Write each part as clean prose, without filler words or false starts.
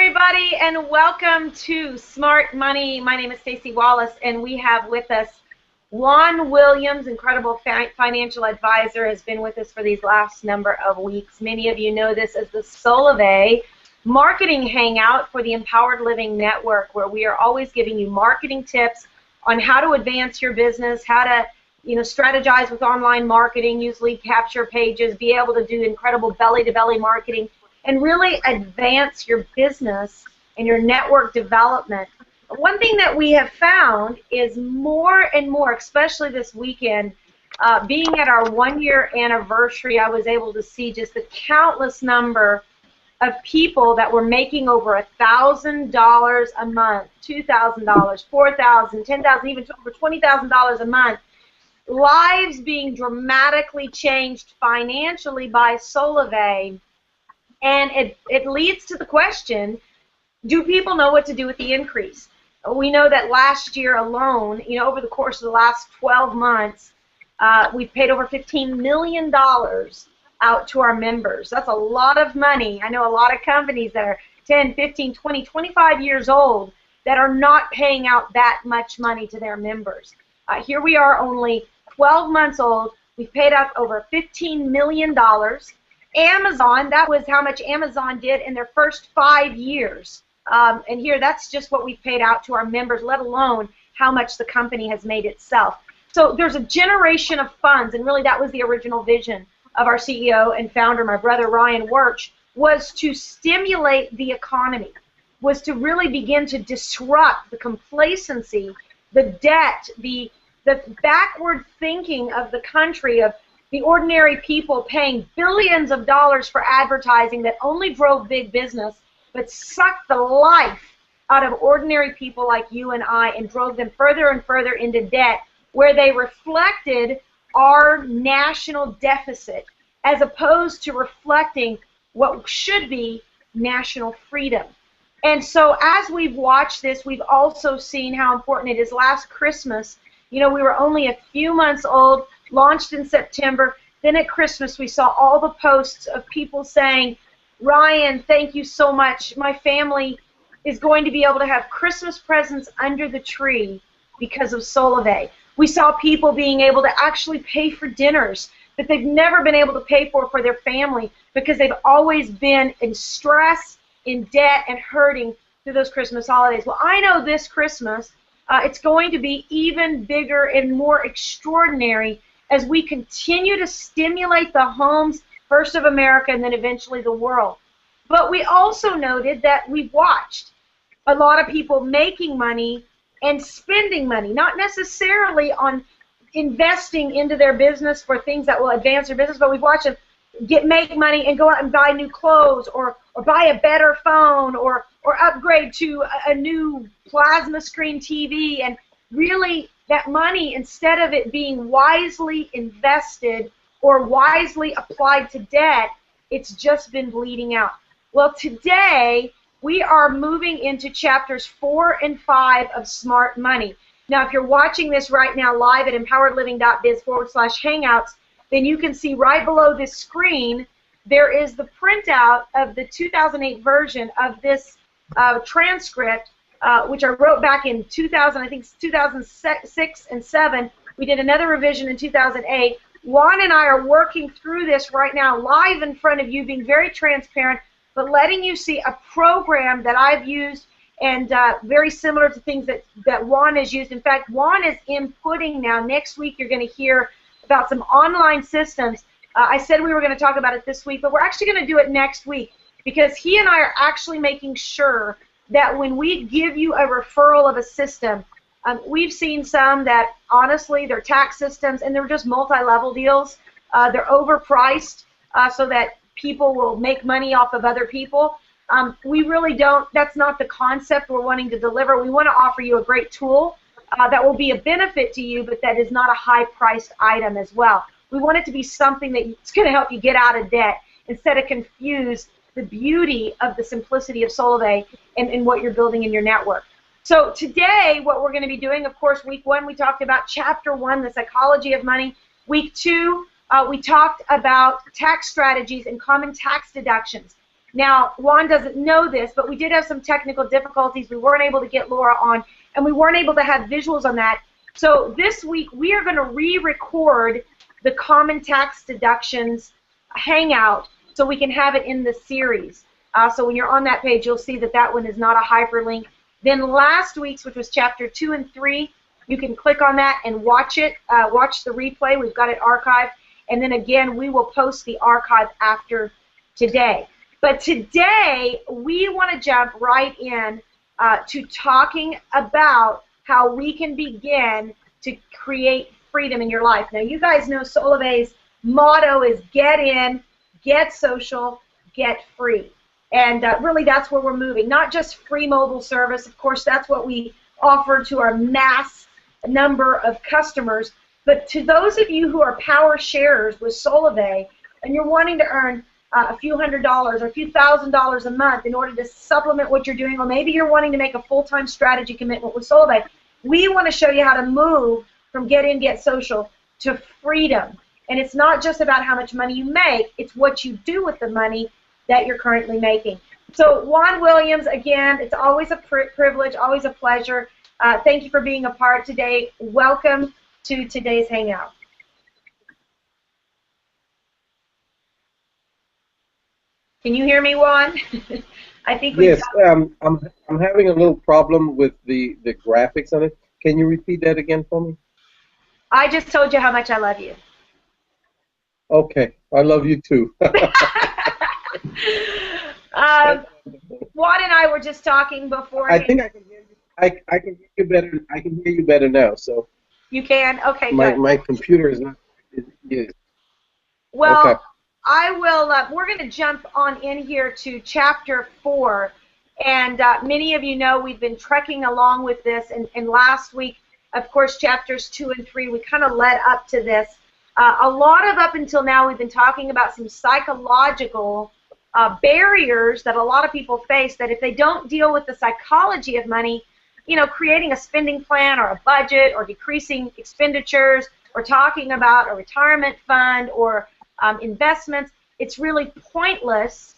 everybody, and welcome to Smart Money. My name is Stacey Wallace, and we have with us Juan Williams, incredible financial advisor, has been with us for these last number of weeks. Many of you know this as the Solove Marketing Hangout for the Empowered Living Network, where we are always giving you marketing tips on how to advance your business, how to strategize with online marketing, use lead capture pages, be able to do incredible belly-to-belly marketing, and really advance your business and your network development. One thing that we have found is more and more, especially this weekend, being at our one-year anniversary, I was able to see just the countless number of people that were making over $1,000 a month, $2,000, $4,000, $10,000, even over $20,000 a month. Lives being dramatically changed financially by Solove. And it leads to the question, do people know what to do with the increase? We know that last year alone, over the course of the last 12 months, we've paid over $15 million out to our members. That's a lot of money. I know a lot of companies that are 10, 15, 20, 25 years old that are not paying out that much money to their members. Here we are, only 12 months old. We've paid out over $15 million. Amazon, that was how much Amazon did in their first 5 years. And here, that's just what we've paid out to our members, let alone how much the company has made itself. So there's a generation of funds, and really that was the original vision of our CEO and founder, my brother Ryan Wirch, was to stimulate the economy, was to really begin to disrupt the complacency, the debt, the backward thinking of the country, of the ordinary people paying billions of dollars for advertising that only drove big business, but sucked the life out of ordinary people like you and I and drove them further and further into debt, where they reflected our national deficit as opposed to reflecting what should be national freedom. And so as we've watched this, we've also seen how important it is. Last Christmas, we were only a few months old, launched in September. Then at Christmas, we saw all the posts of people saying, Ryan, thank you so much. My family is going to be able to have Christmas presents under the tree because of Solove. We saw people being able to actually pay for dinners that they've never been able to pay for their family because they've always been in stress, in debt, and hurting through those Christmas holidays. Well, I know this Christmas it's going to be even bigger and more extraordinary as we continue to stimulate the homes, first of America and then eventually the world. But we also noted that we've watched a lot of people making money and spending money, not necessarily on investing into their business for things that will advance their business, but we've watched them make money and go out and buy new clothes or buy a better phone or upgrade to a new plasma screen TV, and really that money, instead of it being wisely invested or wisely applied to debt, it's just been bleeding out. Well, today we are moving into chapters 4 and 5 of Smart Money. Now, if you're watching this right now live at empoweredliving.biz/hangouts, then you can see right below this screen there is the printout of the 2008 version of this transcript, which I wrote back in 2000, I think 2006 and 7. We did another revision in 2008. Juan and I are working through this right now live in front of you, being very transparent, but letting you see a program that I've used and very similar to things that Juan has used. In fact, Juan is inputting now. Next week you're going to hear about some online systems. I said we were going to talk about it this week, but we're actually going to do it next week because he and I are actually making sure that when we give you a referral of a system, we've seen some that honestly they're tax systems and they're just multi-level deals. They're overpriced so that people will make money off of other people. We really don't, that's not the concept we're wanting to deliver. We want to offer you a great tool that will be a benefit to you, but that is not a high-priced item as well. We want it to be something that's going to help you get out of debt instead of confuse the beauty of the simplicity of Solove and what you're building in your network. So today, what we're going to be doing, of course, week 1, we talked about chapter 1, the psychology of money. Week 2, we talked about tax strategies and common tax deductions. Now, Juan doesn't know this, but we did have some technical difficulties. We weren't able to get Laura on, and we weren't able to have visuals on that. So this week, we are going to re-record the common tax deductions hangout so we can have it in the series. So when you're on that page, you'll see that that one is not a hyperlink. Then last week's, which was chapter 2 and 3, you can click on that and watch it, watch the replay. We've got it archived. And then again, we will post the archive after today. But today, we want to jump right in to talking about how we can begin to create freedom in your life. Now, you guys know Solevay's motto is get in, get social, get free. And really, that's where we're moving. Not just free mobile service. Of course, that's what we offer to our mass number of customers. But to those of you who are power sharers with Solevay, and you're wanting to earn a few $100s or a few $1,000s a month in order to supplement what you're doing, or maybe you're wanting to make a full-time strategy commitment with Solevay, we want to show you how to move from get in, get social to freedom. And it's not just about how much money you make, it's what you do with the money that you're currently making. So Juan Williams, again, it's always a privilege, always a pleasure. Thank you for being a part today. Welcome to today's Hangout. Can you hear me, Juan? I think we yes. I'm having a little problem with the graphics on it. Can you repeat that again for me? I just told you how much I love you. Okay, I love you too. Juan and I were just talking before. I think I can hear you. I can hear you better. I can hear you better now. So you can. Okay. My good. my computer is not. Yes. Well, okay. I will. We're going to jump on in here to chapter 4, and many of you know we've been trekking along with this. And last week, of course, chapters 2 and 3, we kind of led up to this. A lot of up until now, we've been talking about some psychological barriers that a lot of people face. That if they don't deal with the psychology of money, you know, creating a spending plan or a budget or decreasing expenditures or talking about a retirement fund or investments, it's really pointless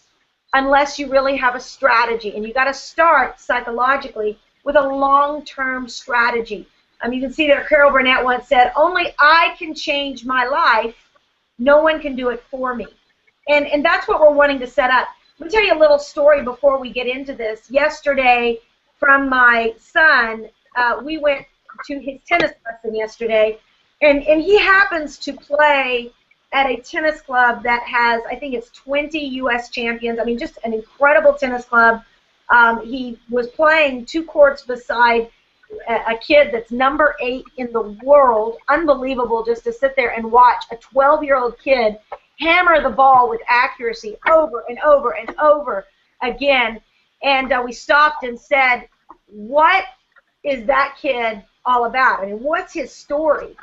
unless you really have a strategy. And you got to start psychologically with a long-term strategy. You can see that Carol Burnett once said, "Only I can change my life. No one can do it for me." And that's what we're wanting to set up. Let me tell you a little story before we get into this. Yesterday, from my son, we went to his tennis lesson yesterday, and he happens to play at a tennis club that has, I think it's 20 U.S. champions. I mean, just an incredible tennis club. He was playing 2 courts beside a kid that's number 8 in the world. Unbelievable just to sit there and watch a 12-year-old kid hammer the ball with accuracy over and over and over again. And we stopped and said, what is that kid all about? I mean, what's his story?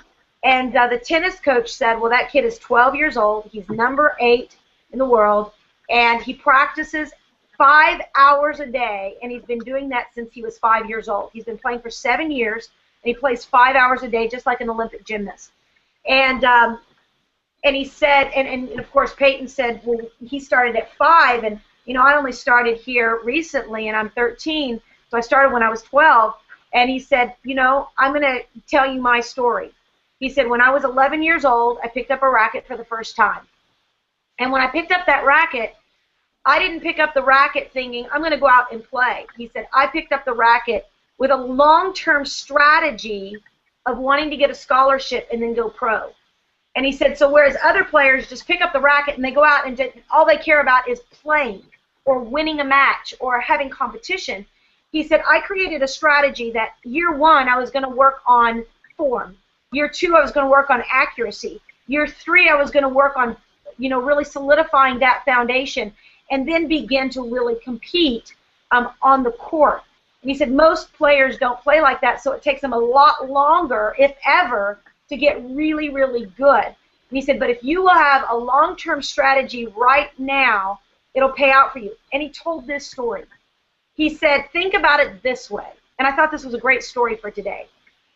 And the tennis coach said, well, that kid is 12 years old. He's number 8 in the world, and he practices 5 hours a day, and he's been doing that since he was 5 years old. He's been playing for 7 years, and he plays 5 hours a day, just like an Olympic gymnast. And he said, and of course, Peyton said, well, he started at 5, and, you know, I only started here recently, and I'm 13, so I started when I was 12. And he said, you know, I'm going to tell you my story. He said, when I was 11 years old, I picked up a racket for the first time. And when I picked up that racket, I didn't pick up the racket thinking, I'm going to go out and play. He said, I picked up the racket with a long-term strategy of wanting to get a scholarship and then go pro. And he said, so whereas other players just pick up the racket and they go out and all they care about is playing or winning a match or having competition, he said, I created a strategy that year 1, I was going to work on form. Year 2, I was going to work on accuracy. Year 3, I was going to work on, you know, really solidifying that foundation and then begin to really compete on the court. And he said most players don't play like that, so it takes them a lot longer, if ever, to get really, really good. And he said, but if you will have a long-term strategy right now, it'll pay out for you. And he told this story. He said, think about it this way. And I thought this was a great story for today.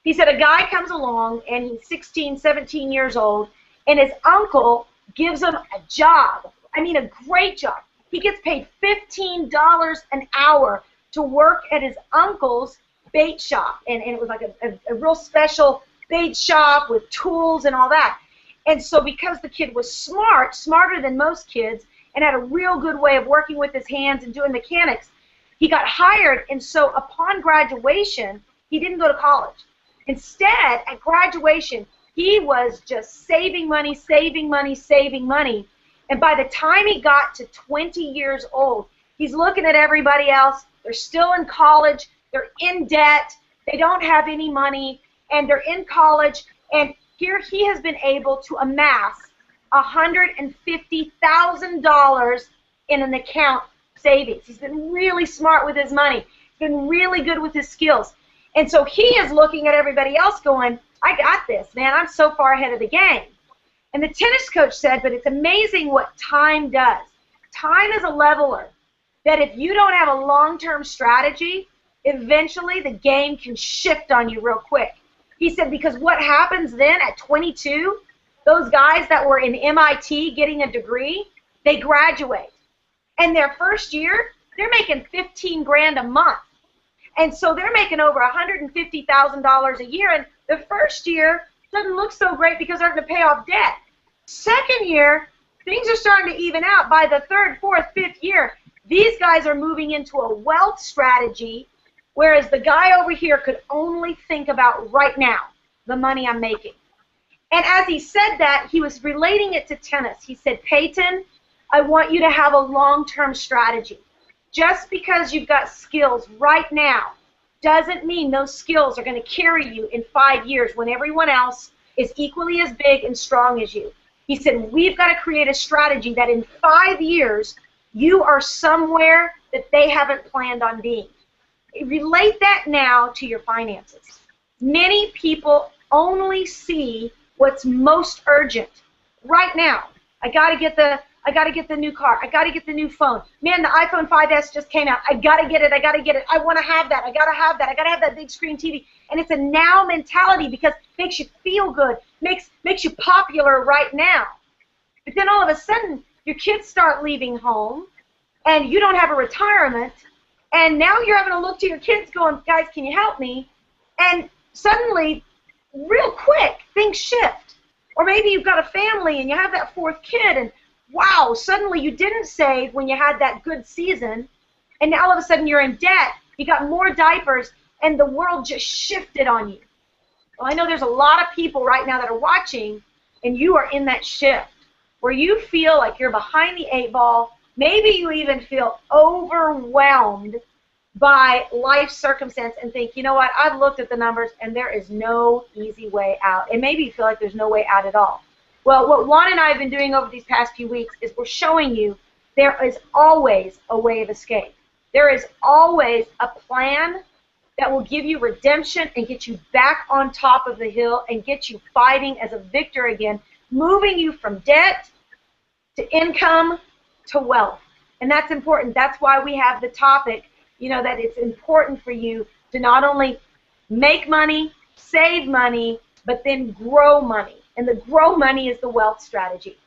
He said a guy comes along, and he's 16, 17 years old, and his uncle gives him a job. I mean, a great job. He gets paid $15 an hour to work at his uncle's bait shop. And it was like a real special bait shop with tools and all that. And so because the kid was smart, smarter than most kids, and had a real good way of working with his hands and doing mechanics, he got hired. And so upon graduation, he didn't go to college. Instead, at graduation, he was just saving money, saving money, saving money. And by the time he got to 20 years old, he's looking at everybody else. They're still in college. They're in debt. They don't have any money. And they're in college. And here he has been able to amass $150,000 in an account savings. He's been really smart with his money. He's been really good with his skills. And so he is looking at everybody else going, I got this, man. I'm so far ahead of the game. And the tennis coach said, but it's amazing what time does. Time is a leveler, that if you don't have a long-term strategy, eventually the game can shift on you real quick. He said, because what happens then at 22, those guys that were in MIT getting a degree, they graduate. And their first year, they're making $15,000 a month. And so they're making over $150,000 a year. And the first year doesn't look so great because they're going to pay off debt. Second year, things are starting to even out. By the third, fourth, fifth year, these guys are moving into a wealth strategy, whereas the guy over here could only think about right now, the money I'm making. And as he said that, he was relating it to tennis. He said, Peyton, I want you to have a long-term strategy. Just because you've got skills right now doesn't mean those skills are going to carry you in 5 years when everyone else is equally as big and strong as you. He said, we've got to create a strategy that in 5 years you are somewhere that they haven't planned on being. Relate that now to your finances. Many people only see what's most urgent right now. I got to get the new car. I got to get the new phone. Man, the iPhone 5S just came out. I got to get it. I got to get it. I want to have that. I got to have that. I got to have that big screen TV. And it's a now mentality because it makes you feel good, makes you popular right now. But then all of a sudden, your kids start leaving home, and you don't have a retirement, and now you're having to look to your kids going, guys, can you help me? And suddenly, real quick, things shift. Or maybe you've got a family, and you have that fourth kid, and wow, suddenly you didn't save when you had that good season, and now all of a sudden you're in debt, you got more diapers, and the world just shifted on you. Well, I know there's a lot of people right now that are watching, and you are in that shift where you feel like you're behind the 8 ball. Maybe you even feel overwhelmed by life circumstance and think, you know what, I've looked at the numbers, and there is no easy way out. And maybe you feel like there's no way out at all. Well, what Juan and I have been doing over these past few weeks is we're showing you there is always a way of escape. There is always a plan that will give you redemption and get you back on top of the hill and get you fighting as a victor again, moving you from debt to income to wealth. And that's important. That's why we have the topic, you know, that it's important for you to not only make money, save money, but then grow money. And the grow money is the wealth strategy.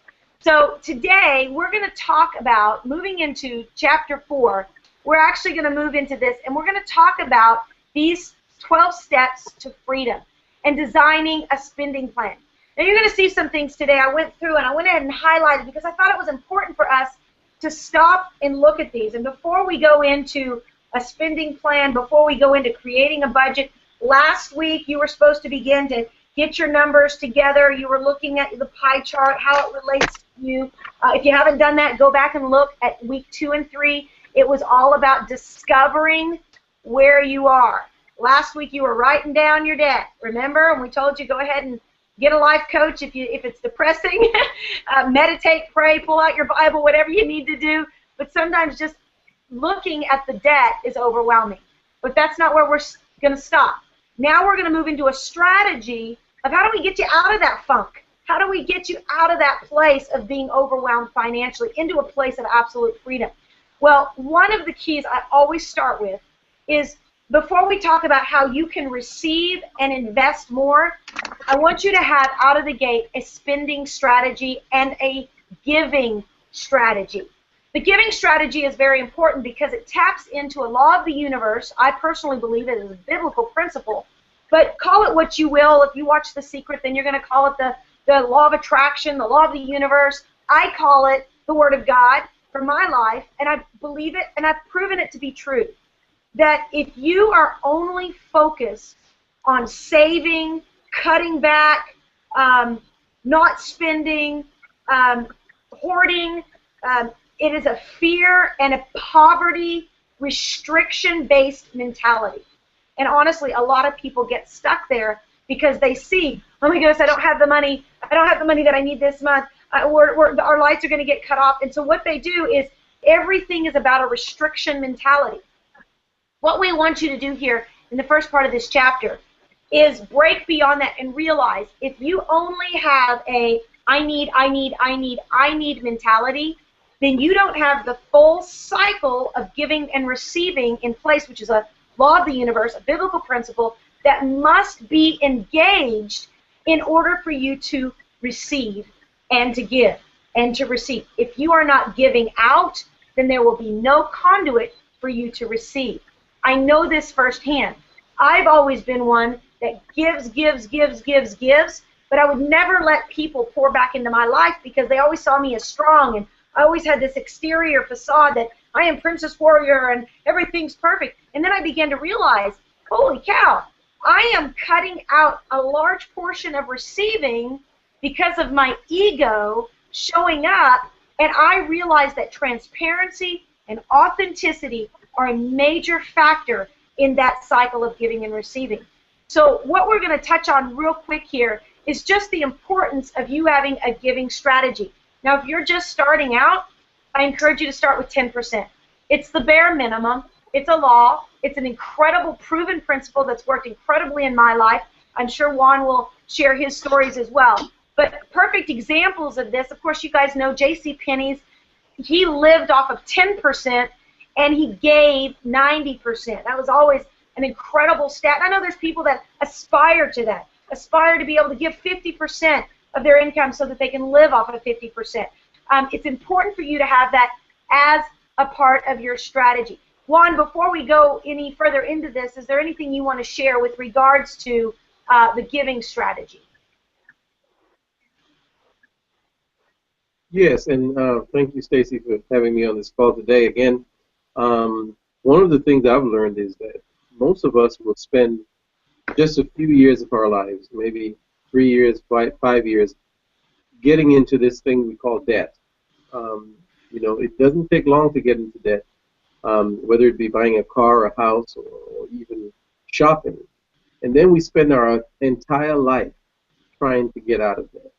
So today we're going to talk about moving into chapter 4. We're actually going to move into this, and we're going to talk about these 12 steps to freedom and designing a spending plan. Now you're going to see some things today I went through, and I went ahead and highlighted because I thought it was important for us to stop and look at these. And before we go into a spending plan, before we go into creating a budget, last week you were supposed to begin to get your numbers together. You were looking at the pie chart, how it relates to you. If you haven't done that, go back and look at week 2 and 3. It was all about discovering where you are. Last week you were writing down your debt, remember? And we told you go ahead and get a life coach if it's depressing. Meditate, pray, pull out your Bible, whatever you need to do. But sometimes just looking at the debt is overwhelming. But that's not where we're going to stop. Now we're going to move into a strategy of how do we get you out of that funk? How do we get you out of that place of being overwhelmed financially into a place of absolute freedom? Well, one of the keys I always start with is before we talk about how you can receive and invest more, I want you to have out of the gate a spending strategy and a giving strategy. The giving strategy is very important because it taps into a law of the universe. I personally believe it is a biblical principle, but call it what you will. If you watch The Secret, then you're going to call it the law of attraction, the law of the universe. I call it the Word of God for my life, and I believe it, and I've proven it to be true. That if you are only focused on saving, cutting back, not spending, hoarding, it is a fear and a poverty restriction-based mentality. And honestly, a lot of people get stuck there because they see, oh my goodness, I don't have the money. I don't have the money that I need this month. Our lights are going to get cut off. And so what they do is everything is about a restriction mentality. What we want you to do here in the first part of this chapter is break beyond that and realize if you only have a I need mentality, then you don't have the full cycle of giving and receiving in place, which is a law of the universe, a biblical principle that must be engaged in order for you to receive and to give and to receive. If you are not giving out, then there will be no conduit for you to receive. I know this firsthand. I've always been one that gives, but I would never let people pour back into my life because they always saw me as strong, and I always had this exterior facade that I am Princess Warrior and everything's perfect. And then I began to realize, holy cow, I am cutting out a large portion of receiving because of my ego showing up, and I realized that transparency and authenticity are a major factor in that cycle of giving and receiving. So what we're going to touch on real quick here is just the importance of you having a giving strategy. Now, if you're just starting out, I encourage you to start with 10%. It's the bare minimum. It's a law. It's an incredible proven principle that's worked incredibly in my life. I'm sure Juan will share his stories as well. But perfect examples of this, of course, you guys know J.C. Penney's. He lived off of 10%, and he gave 90%. That was always an incredible stat. I know there's people that aspire to that, aspire to be able to give 50% of their income so that they can live off of 50%. It's important for you to have that as a part of your strategy. Juan, before we go any further into this, is there anything you want to share with regards to the giving strategy? Yes, and thank you, Stacy, for having me on this call today. Again, one of the things I've learned is that most of us will spend just a few years of our lives, maybe 3 years, 5 years, getting into this thing we call debt. You know, it doesn't take long to get into debt, whether it be buying a car, a house, or even shopping. And then we spend our entire life trying to get out of debt.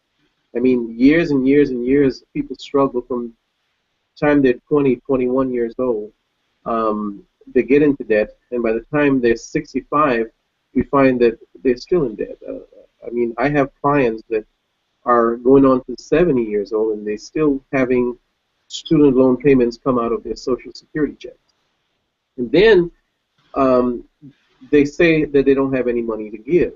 I mean, years and years and years, people struggle from the time they're 20, 21 years old. They get into debt, and by the time they're 65, we find that they're still in debt. I mean, I have clients that are going on to 70 years old, and they're still having student loan payments come out of their Social Security checks. And then they say that they don't have any money to give.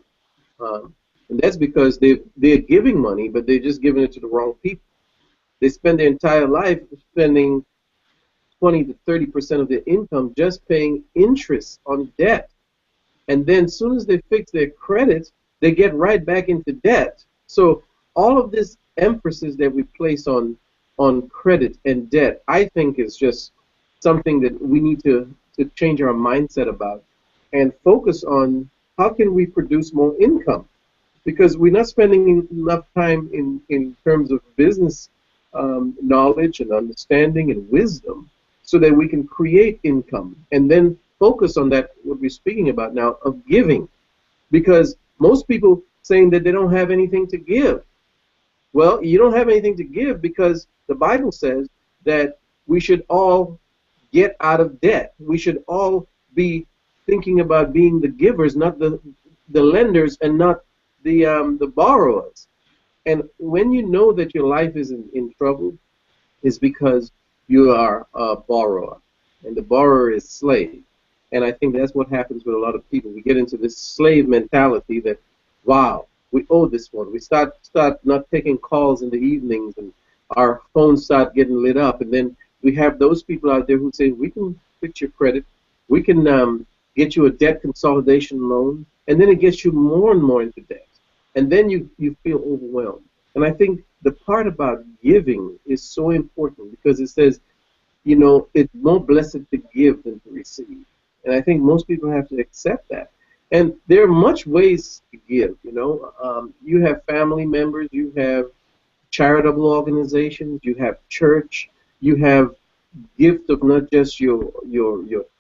And that's because they're giving money, but they're just giving it to the wrong people. They spend their entire life spending 20 to 30% of their income just paying interest on debt. And then as soon as they fix their credit, they get right back into debt. So all of this emphasis that we place on credit and debt, I think is just something that we need to change our mindset about and focus on how can we produce more income. Because we're not spending enough time in terms of business knowledge and understanding and wisdom so that we can create income and then focus on that, what we're speaking about now, of giving. Because most people saying that they don't have anything to give. Well, you don't have anything to give because the Bible says that we should all get out of debt. We should all be thinking about being the givers, not the lenders, and not the borrowers. And when you know that your life is in trouble, it's because you are a borrower, and the borrower is slave. And I think that's what happens with a lot of people. We get into this slave mentality that, wow, we owe this one. We start not taking calls in the evenings, and our phones start getting lit up, and then We have those people out there who say, we can fix your credit, we can get you a debt consolidation loan, and then it gets you more and more into debt. And then you feel overwhelmed. And I think the part about giving is so important because it says, you know, it's more blessed to give than to receive. And I think most people have to accept that. And there are much ways to give, you know. You have family members, you have charitable organizations, you have church, you have gift of not just your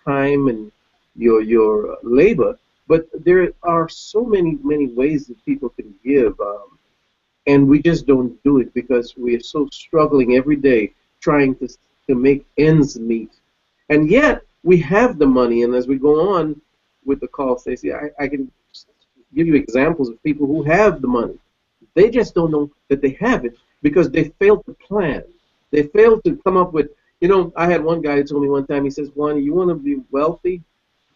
time and your labor, but there are so many ways that people can give, and we just don't do it because we are so struggling every day trying to make ends meet. And yet we have the money, and as we go on with the call, Stacey, I can give you examples of people who have the money. They just don't know that they have it because they failed to plan. They failed to come up with, you know, I had one guy who told me one time, he says, Juan, you want to be wealthy,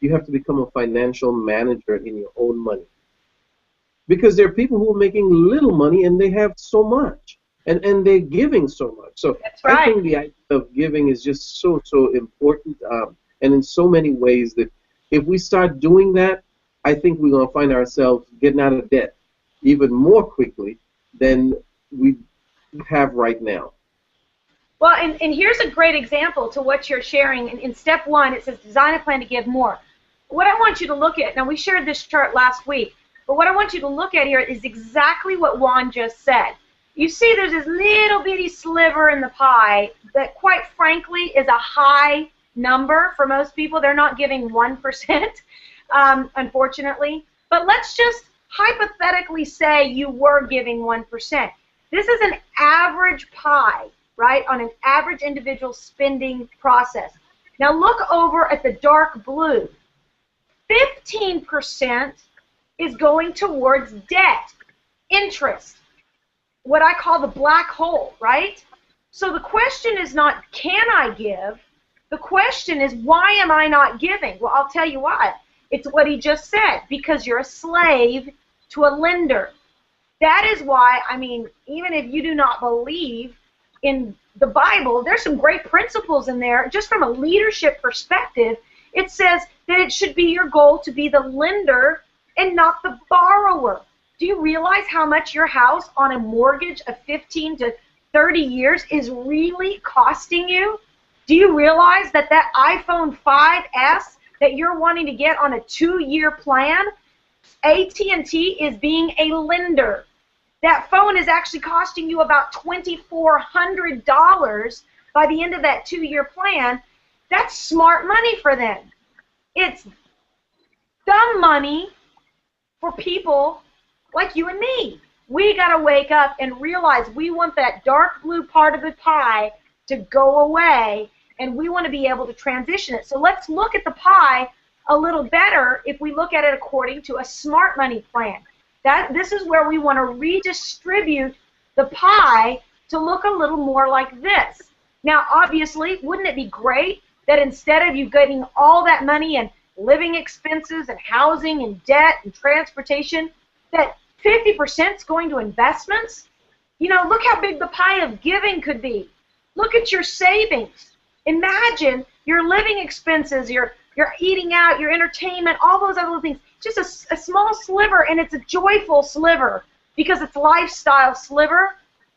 you have to become a financial manager in your own money. Because there are people who are making little money and they have so much, and they're giving so much. So That's right. I think the idea of giving is just so important, and in so many ways that if we start doing that, I think we're going to find ourselves getting out of debt even more quickly than we have right now. Well, and here's a great example to what you're sharing. In step 1, it says design a plan to give more. What I want you to look at, now we shared this chart last week, but what I want you to look at here is exactly what Juan just said. You see there's this little bitty sliver in the pie that quite frankly is a high number for most people. They're not giving 1%, unfortunately. But let's just hypothetically say you were giving 1%. This is an average pie, right, on an average individual spending process. Now look over at the dark blue. 15% is going towards debt, interest, what I call the black hole, right? So the question is not, can I give? The question is, why am I not giving? Well, I'll tell you why. It's what he just said, because you're a slave to a lender. That is why, I mean, even if you do not believe in the Bible, there's some great principles in there. Just from a leadership perspective, it says that it should be your goal to be the lender and not the borrower. Do you realize how much your house on a mortgage of 15 to 30 years is really costing you? Do you realize that that iPhone 5S that you're wanting to get on a 2-year plan, AT&T is being a lender. That phone is actually costing you about $2,400 by the end of that 2-year plan. That's smart money for them. It's dumb money for people like you and me. We got to wake up and realize we want that dark blue part of the pie to go away, and we want to be able to transition it. So let's look at the pie a little better if we look at it according to a smart money plan. This is where we want to redistribute the pie to look a little more like this. Now, obviously, wouldn't it be great that instead of you getting all that money and living expenses and housing and debt and transportation, that 50% is going to investments? You know, look how big the pie of giving could be. Look at your savings. Imagine your living expenses, your eating out, your entertainment, all those other things. Just a small sliver, and it's a joyful sliver because it's lifestyle sliver.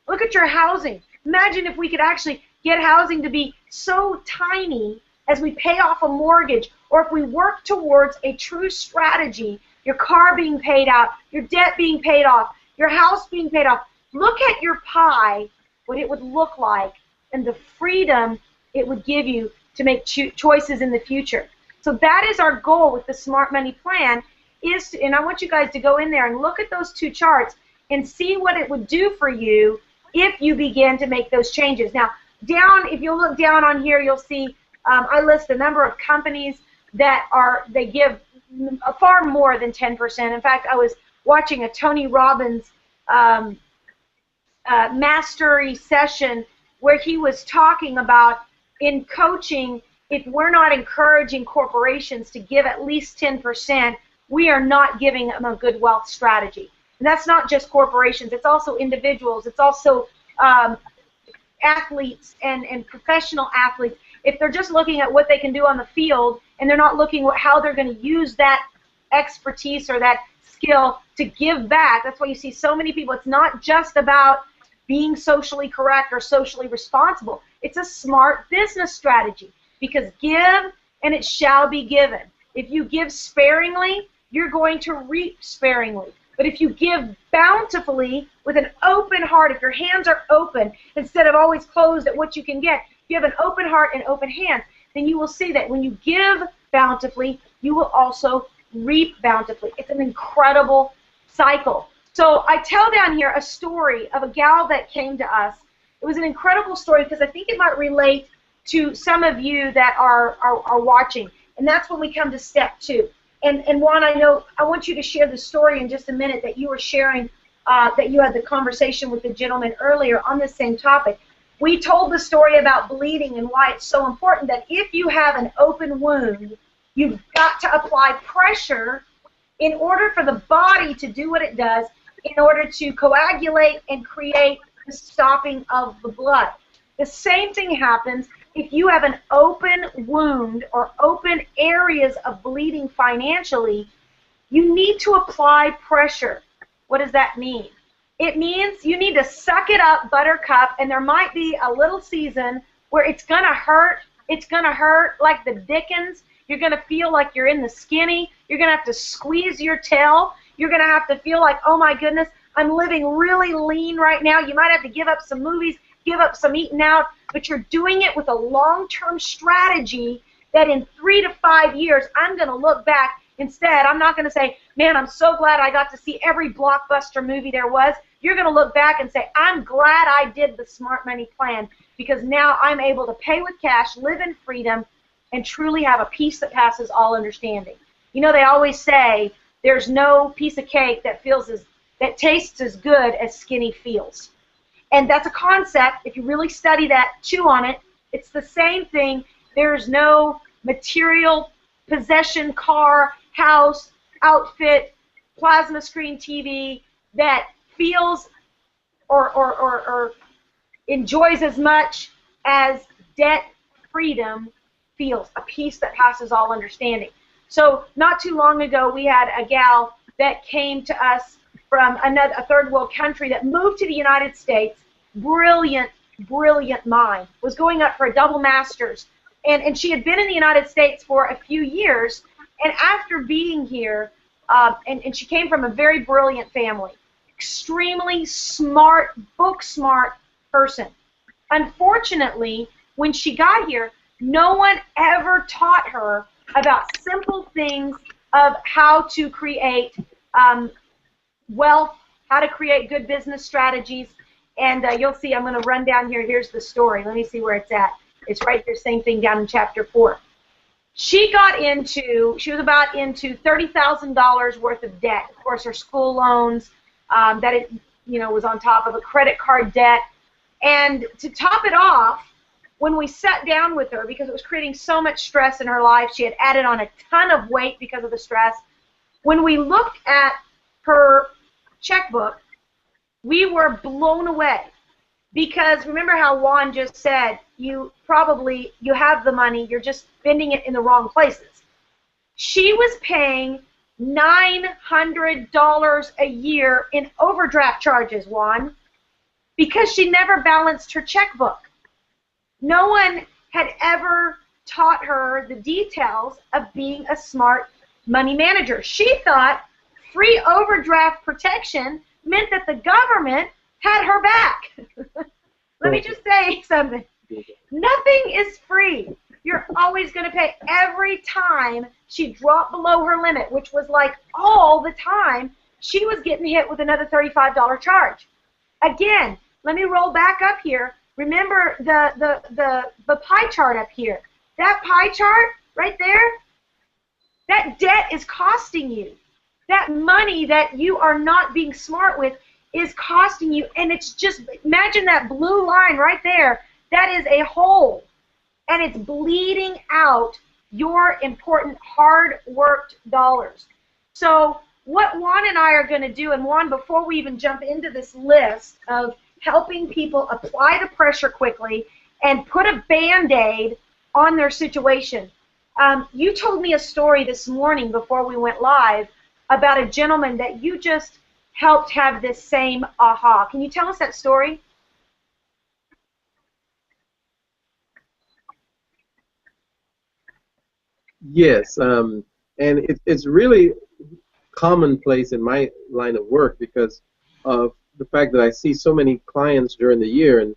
Look at your housing. Imagine if we could actually get housing to be so tiny as we pay off a mortgage, or if we work towards a true strategy, your car being paid out, your debt being paid off, your house being paid off. Look at your pie, what it would look like, and the freedom it would give you to make choices in the future. So that is our goal with the Smart Money Plan, and I want you guys to go in there and look at those 2 charts and see what it would do for you if you begin to make those changes. Now, if you look down on here, you'll see I list a number of companies that they give far more than 10%. In fact, I was watching a Tony Robbins mastery session where he was talking about in coaching, if we're not encouraging corporations to give at least 10%, we are not giving them a good wealth strategy. And that's not just corporations, it's also individuals, it's also athletes and professional athletes, if they're just looking at what they can do on the field and they're not looking at how they're going to use that expertise or that skill to give back, that's why you see so many people. It's not just about being socially correct or socially responsible. It's a smart business strategy, because give and it shall be given. If you give sparingly, you're going to reap sparingly. But if you give bountifully with an open heart, if your hands are open instead of always closed at what you can get, if you have an open heart and open hands, then you will see that when you give bountifully, you will also reap bountifully. It's an incredible cycle. So I tell down here a story of a gal that came to us. It was an incredible story because I think it might relate to some of you that are watching. And that's when we come to step 2. And Juan, I want you to share the story in just a minute that you were sharing, that you had the conversation with the gentleman earlier on the same topic. We told the story about bleeding and why it's so important that if you have an open wound, you've got to apply pressure in order for the body to do what it does, in order to coagulate and create the stopping of the blood. The same thing happens if you have an open wound or open areas of bleeding financially. You need to apply pressure. What does that mean? It means you need to suck it up, buttercup, and there might be a little season where it's going to hurt. It's going to hurt like the dickens. You're going to feel like you're in the skinny. You're going to have to squeeze your tail. You're going to have to feel like, oh my goodness, I'm living really lean right now. You might have to give up some movies, give up some eating out, but you're doing it with a long-term strategy that in 3 to 5 years, I'm going to look back. Instead, I'm not going to say, man, I'm so glad I got to see every blockbuster movie there was. You're going to look back and say, I'm glad I did the smart money plan, because now I'm able to pay with cash, live in freedom, and truly have a peace that passes all understanding. You know, they always say there's no piece of cake that tastes as good as skinny feels. And that's a concept. If you really study that, chew on it, it's the same thing. There's no material possession, car, house, outfit, plasma screen TV that feels or enjoys as much as debt freedom feels, a peace that passes all understanding. So not too long ago, we had a gal that came to us from a third world country that moved to the United States. Brilliant, brilliant mind. Was going up for a double master's. And she had been in the United States for a few years. And after being here, and she came from a very brilliant family, extremely smart, book smart person. Unfortunately, when she got here, no one ever taught her about simple things of how to create wealth, how to create good business strategies. And you'll see, I'm going to run down here. Here's the story. Let me see where it's at. It's right there, same thing down in chapter 4. She was about into $30,000 worth of debt. Of course, her school loans, that it, was on top of a credit card debt. And to top it off, when we sat down with her, because it was creating so much stress in her life, she had added on a ton of weight because of the stress. When we looked at her checkbook, we were blown away. Because remember how Juan just said, you have the money, you're just spending it in the wrong places. She was paying $900 a year in overdraft charges, Juan, because she never balanced her checkbook. No one had ever taught her the details of being a smart money manager. She thought free overdraft protection meant that the government had her back. Let me just say something. Nothing is free. You're always going to pay every time she dropped below her limit, which was like all the time. She was getting hit with another $35 charge. Again, let me roll back up here. Remember the pie chart up here. That pie chart right there, that debt is costing you. That money that you are not being smart with is costing you, and it's just, imagine that blue line right there. That is a hole, and it's bleeding out your important, hard-worked dollars. So what Juan and I are going to do, and Juan, before we even jump into this list of helping people apply the pressure quickly and put a Band-Aid on their situation. You told me a story this morning before we went live about a gentleman that you just helped have this same aha. Can you tell us that story? Yes, and it's really commonplace in my line of work because of the fact that I see so many clients during the year, and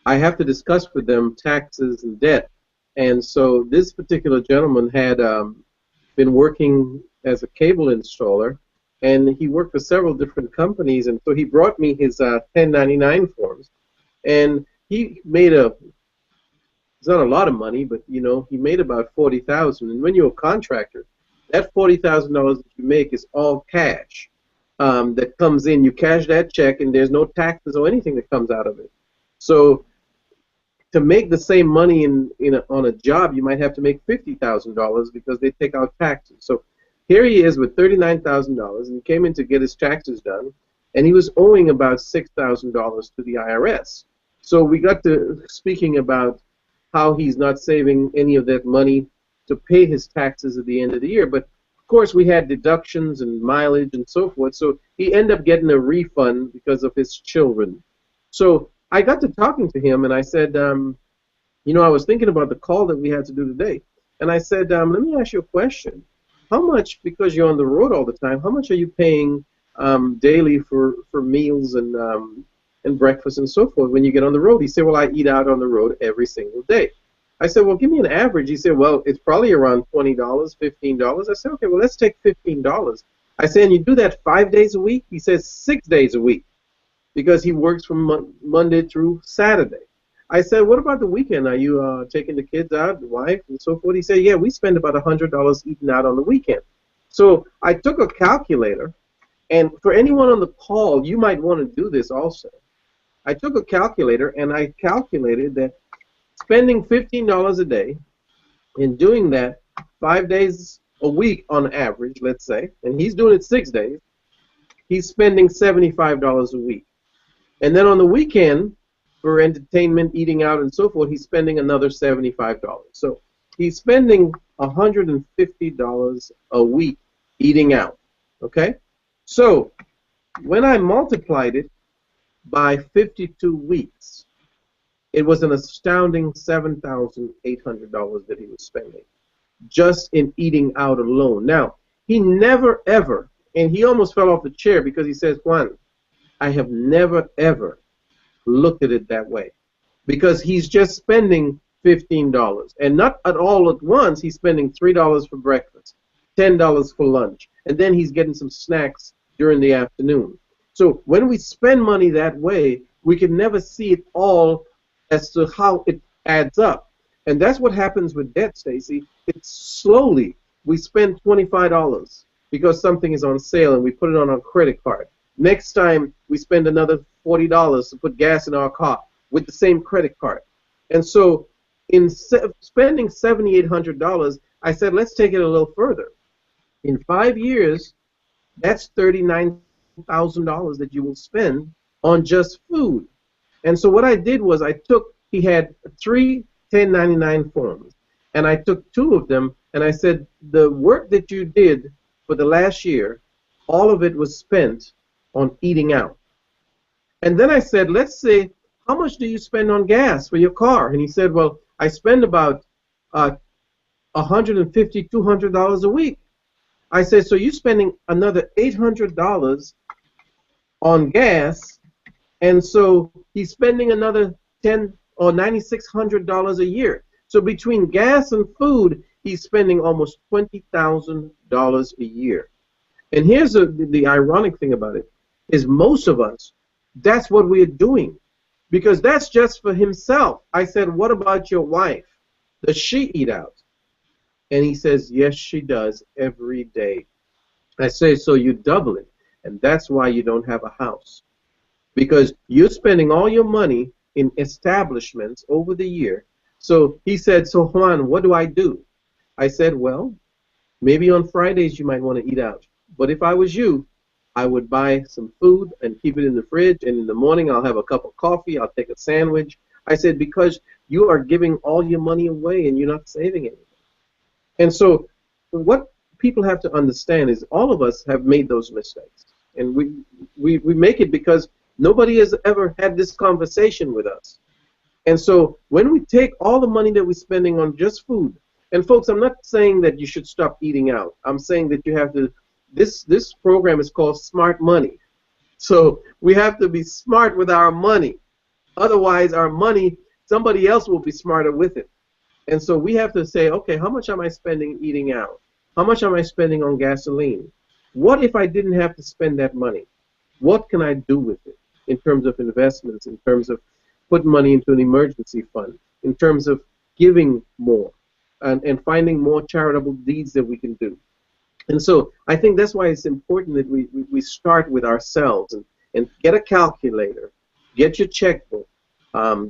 I have to discuss with them taxes and debt. And so this particular gentleman had been working as a cable installer, and he worked for several different companies, and so he brought me his 1099 forms, and he made it's not a lot of money, but you know, he made about 40,000. And when you're a contractor, that $40,000 that you make is all cash that comes in. You cash that check, and there's no taxes or anything that comes out of it. So to make the same money on a job, you might have to make $50,000 because they take out taxes. So here he is with $39,000, and he came in to get his taxes done, and he was owing about $6,000 to the IRS. So we got to speaking about how he's not saving any of that money to pay his taxes at the end of the year. But of course, we had deductions and mileage and so forth, so he ended up getting a refund because of his children. So I got to talking to him, and I said, you know, I was thinking about the call that we had to do today, and I said, let me ask you a question. How much, because you're on the road all the time, how much are you paying daily for meals and breakfast and so forth when you get on the road? He said, well, I eat out on the road every single day. I said, well, give me an average. He said, well, it's probably around $20, $15. I said, okay, well, let's take $15. I said, and you do that 5 days a week? He says 6 days a week because he works from Monday through Saturday. I said, what about the weekend? Are you taking the kids out, the wife, and so forth? He said, yeah, we spend about $100 eating out on the weekend. So I took a calculator, and for anyone on the call, you might want to do this also. I took a calculator, and I calculated that spending $15 a day and doing that 5 days a week on average, let's say, and he's doing it 6 days, he's spending $75 a week. And then on the weekend, for entertainment, eating out, and so forth, he's spending another $75. So he's spending $150 a week eating out, okay? So when I multiplied it by 52 weeks, it was an astounding $7,800 that he was spending just in eating out alone. Now, he never ever, and he almost fell off the chair because he says, Juan, I have never ever looked at it that way, because he's just spending $15, and not at all at once. He's spending $3 for breakfast, $10 for lunch, and then he's getting some snacks during the afternoon. So when we spend money that way, we can never see it all as to how it adds up. And that's what happens with debt, Stacy. It's slowly. We spend $25 because something is on sale and we put it on our credit card. Next time we spend another $40 to put gas in our car with the same credit card. And so in spending $7,800, I said, let's take it a little further. In 5 years, that's $39,000 that you will spend on just food. And so what I did was he had 3 1099 forms, and I took 2 of them, and I said, the work that you did for the last year, all of it was spent on eating out. And then I said, let's say, how much do you spend on gas for your car? And he said, well, I spend about $150, $200 a week. I said, so you're spending another $800 on gas, and so he's spending another $1,000 or $9,600 a year. So between gas and food, he's spending almost $20,000 a year. And here's the ironic thing about it, is most of us, that's what we're doing, because that's just for himself. I said, what about your wife? Does she eat out? And he says, yes, she does every day. I say, so you double it, and that's why you don't have a house, because you're spending all your money in establishments over the year. So he said, so Juan, what do I do? I said, well, maybe on Fridays you might want to eat out, but if I was you, I would buy some food and keep it in the fridge, and in the morning I'll have a cup of coffee, I'll take a sandwich. I said, because you are giving all your money away and you're not saving anything. And so what people have to understand is all of us have made those mistakes. And we make it because nobody has ever had this conversation with us. And so when we take all the money that we're spending on just food, and folks, I'm not saying that you should stop eating out. I'm saying that you have to, this program is called Smart Money. So we have to be smart with our money. Otherwise, our money, somebody else will be smarter with it. And so we have to say, okay, how much am I spending eating out? How much am I spending on gasoline? What if I didn't have to spend that money? What can I do with it in terms of investments, in terms of putting money into an emergency fund, in terms of giving more and finding more charitable deeds that we can do? And so I think that's why it's important that we start with ourselves and get a calculator, get your checkbook,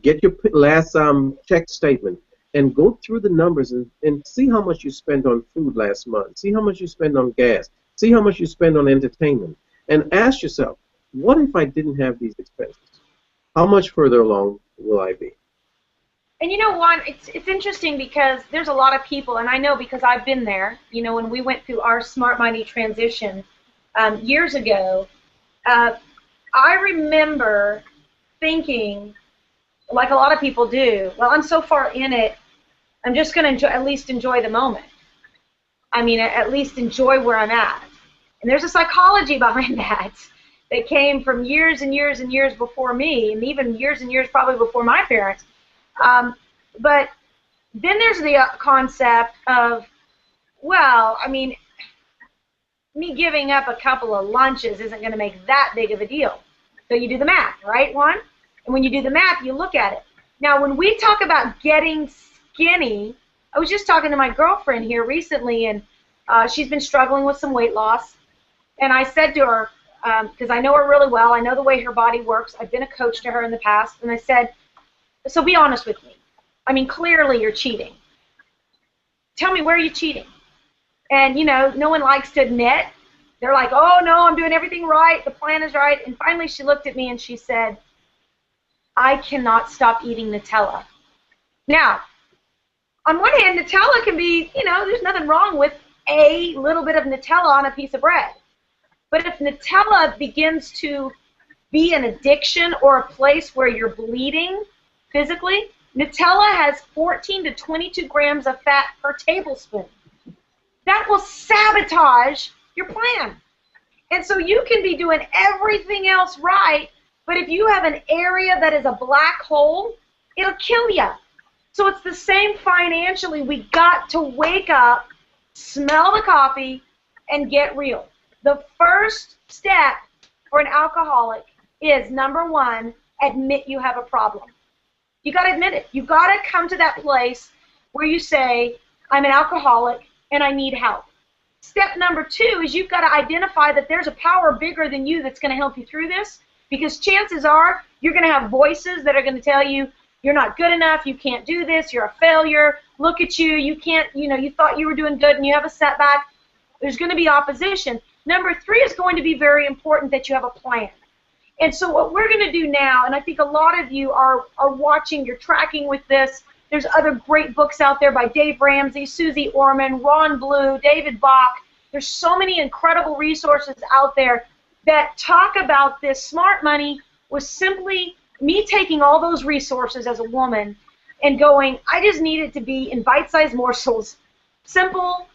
get your last check statement, and go through the numbers and see how much you spent on food last month, see how much you spend on gas, see how much you spend on entertainment, and ask yourself, what if I didn't have these expenses? How much further along will I be? And you know, Juan, it's interesting because there's a lot of people, and I know because I've been there, you know, when we went through our smart money transition years ago, I remember thinking, like a lot of people do, well, I'm so far in it, I'm just going to at least enjoy the moment. I mean, at least enjoy where I'm at. And there's a psychology behind that that came from years and years and years before me, and even years and years probably before my parents. But then there's the concept of, well, I mean, me giving up a couple of lunches isn't going to make that big of a deal. So you do the math, right, Juan? And when you do the math, you look at it. Now, when we talk about getting skinny, I was just talking to my girlfriend here recently, and she's been struggling with some weight loss. And I said to her, because I know her really well, I know the way her body works, I've been a coach to her in the past, and I said, so be honest with me. I mean, clearly you're cheating. Tell me, where are you cheating? And, you know, no one likes to admit. They're like, oh, no, I'm doing everything right. The plan is right. And finally she looked at me and she said, I cannot stop eating Nutella. Now, on one hand, Nutella can be, you know, there's nothing wrong with a little bit of Nutella on a piece of bread. But if Nutella begins to be an addiction or a place where you're bleeding physically, Nutella has 14 to 22 grams of fat per tablespoon. That will sabotage your plan. And so you can be doing everything else right, but if you have an area that is a black hole, it'll kill you. So it's the same financially. We got to wake up, smell the coffee, and get real. The first step for an alcoholic is, number one, admit you have a problem. You got to admit it. You got to come to that place where you say, I'm an alcoholic and I need help. Step number two is you've got to identify that there's a power bigger than you that's going to help you through this, because chances are you're going to have voices that are going to tell you you're not good enough, you can't do this, you're a failure, look at you, you can't, you know, you thought you were doing good and you have a setback. There's going to be opposition. Number three is going to be very important, that you have a plan. And so what we're going to do now, and I think a lot of you are watching, you're tracking with this. There's other great books out there by Dave Ramsey, Susie Orman, Ron Blue, David Bach. There's so many incredible resources out there that talk about this. Smart Money was simply me taking all those resources as a woman and going, I just need it to be in bite-sized morsels, simple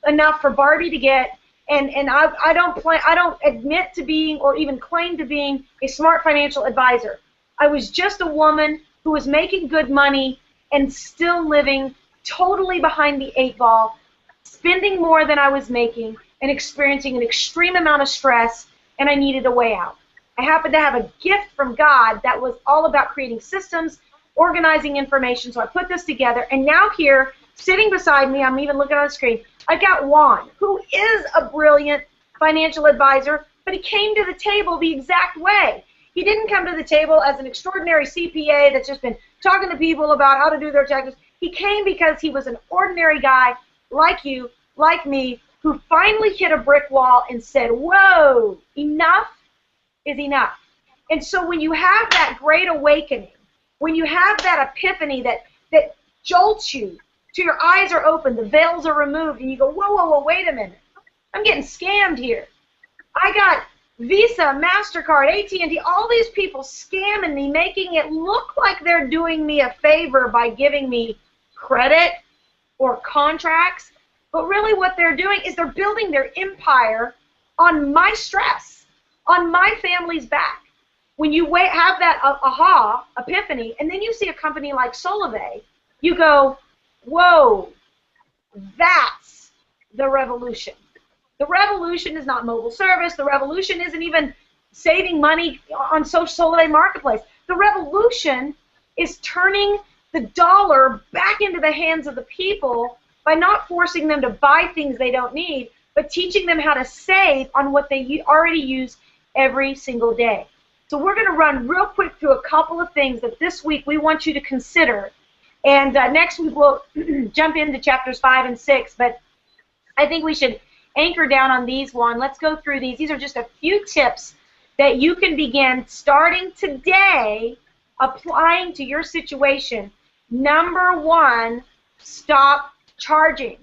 enough for Barbie to get. And I don't admit to being or even claim to being a smart financial advisor. I was just a woman who was making good money and still living totally behind the eight ball, spending more than I was making and experiencing an extreme amount of stress, and I needed a way out. I happened to have a gift from God that was all about creating systems, organizing information, so I put this together, and now here, sitting beside me, I'm even looking on the screen, I've got Juan, who is a brilliant financial advisor, but he came to the table the exact way. He didn't come to the table as an extraordinary CPA that's just been talking to people about how to do their taxes. He came because he was an ordinary guy like you, like me, who finally hit a brick wall and said, whoa, enough is enough. And so when you have that great awakening, when you have that epiphany that jolts you to your eyes are open, the veils are removed, and you go, whoa, whoa, whoa, wait a minute. I'm getting scammed here. I got Visa, MasterCard, AT&T, all these people scamming me, making it look like they're doing me a favor by giving me credit or contracts. But really what they're doing is they're building their empire on my stress, on my family's back. When you have that aha, epiphany, and then you see a company like Solvay, you go, whoa, that's the revolution. The revolution is not mobile service. The revolution isn't even saving money on Solvay Marketplace. The revolution is turning the dollar back into the hands of the people by not forcing them to buy things they don't need, but teaching them how to save on what they already use every single day. So we're going to run real quick through a couple of things that this week we want you to consider. And next week we'll jump into chapters 5 and 6, but I think we should anchor down on these one. Let's go through these. These are just a few tips that you can begin starting today applying to your situation. Number one, stop charging.